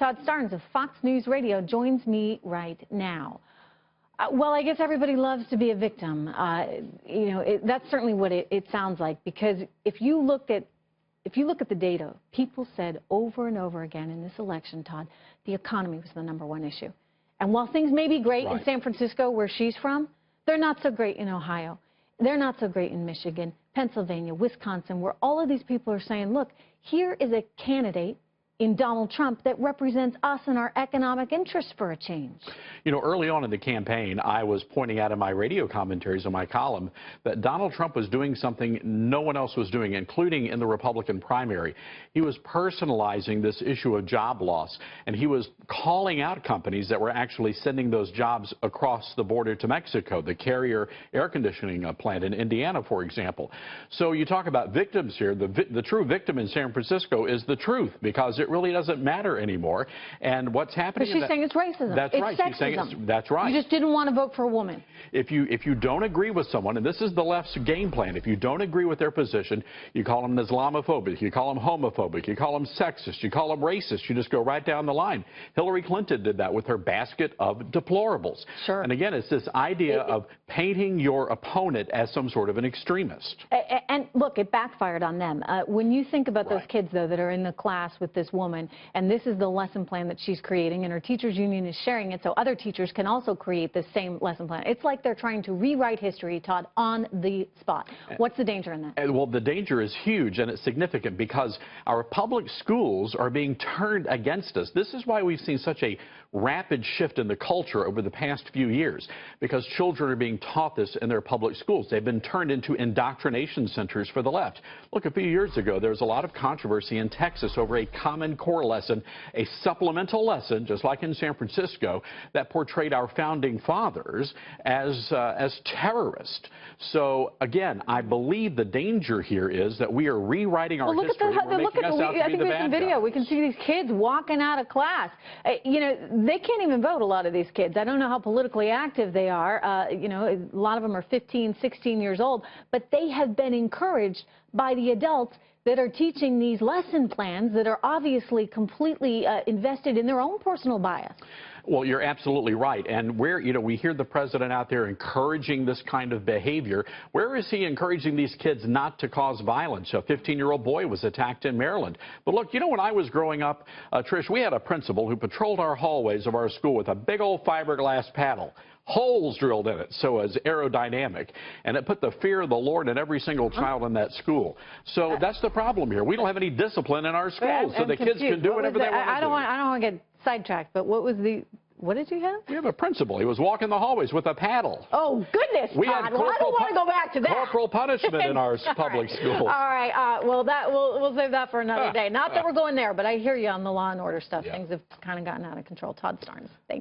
Todd Starnes of Fox News Radio joins me right now. Well, I guess everybody loves to be a victim. That's certainly what it sounds like, because if you look at the data, people said over and over again in this election, Todd, the economy was the #1 issue. And while things may be great in San Francisco, where she's from, they're not so great in Ohio. They're not so great in Michigan, Pennsylvania, Wisconsin, where all of these people are saying, look, here is a candidate in Donald Trump that represents us and our economic interests for a change. You know, early on in the campaign, I was pointing out in my radio commentaries in my column that Donald Trump was doing something no one else was doing, including in the Republican primary. He was personalizing this issue of job loss, and he was calling out companies that were actually sending those jobs across the border to Mexico, the Carrier air conditioning plant in Indiana, for example. So you talk about victims here. The true victim in San Francisco is the truth, because it really doesn't matter anymore. And what's happening? But she's saying it's racism. That's it's right. Sexism. She's saying that's right. You just didn't want to vote for a woman. If you don't agree with someone, and this is the left's game plan, if you don't agree with their position, you call them Islamophobic, you call them homophobic, you call them sexist, you call them racist. You just go right down the line. Hillary Clinton did that with her basket of deplorables. Sure. And again, it's this idea of painting your opponent as some sort of an extremist. And look, it backfired on them. When you think about those kids, though, that are in the class with this woman, and this is the lesson plan that she's creating, and her teachers union is sharing it so other teachers can also create the same lesson plan. It's like they're trying to rewrite history, Todd, on the spot. What's the danger in that? Well, the danger is huge, and it's significant because our public schools are being turned against us. This is why we've seen such a rapid shift in the culture over the past few years, because children are being taught this in their public schools. They've been turned into indoctrination centers for the left. Look, a few years ago, there was a lot of controversy in Texas over a Common Core lesson, a supplemental lesson, just like in San Francisco, that portrayed our founding fathers as terrorists. So, again, I believe the danger here is that we are rewriting our history. We're making us out to be the bad guys. We can see these kids walking out of class. They can't even vote, a lot of these kids. I don't know how politically active they are. A lot of them are 15, 16 years old, but they have been encouraged by the adults that are teaching these lesson plans that are obviously completely invested in their own personal bias. Well, you're absolutely right. And we hear the president out there encouraging this kind of behavior. Where is he encouraging these kids not to cause violence? A 15-year-old boy was attacked in Maryland. But look, when I was growing up, Trish, we had a principal who patrolled our hallways of our school with a big old fiberglass paddle. Holes drilled in it, so it was aerodynamic, and it put the fear of the Lord in every single child in that school. So that's the problem here. We don't have any discipline in our schools, so the kids can do whatever they want to do. I don't want to get sidetracked, but what did you have? We have a principal. He was walking the hallways with a paddle. Oh, goodness, we Todd. had Well, I don't want to go back to that. Corporal punishment in our public schools. All right. Well, we'll save that for another day. Not that we're going there, but I hear you on the law and order stuff. Things have kind of gotten out of control. Todd Starnes, thank you.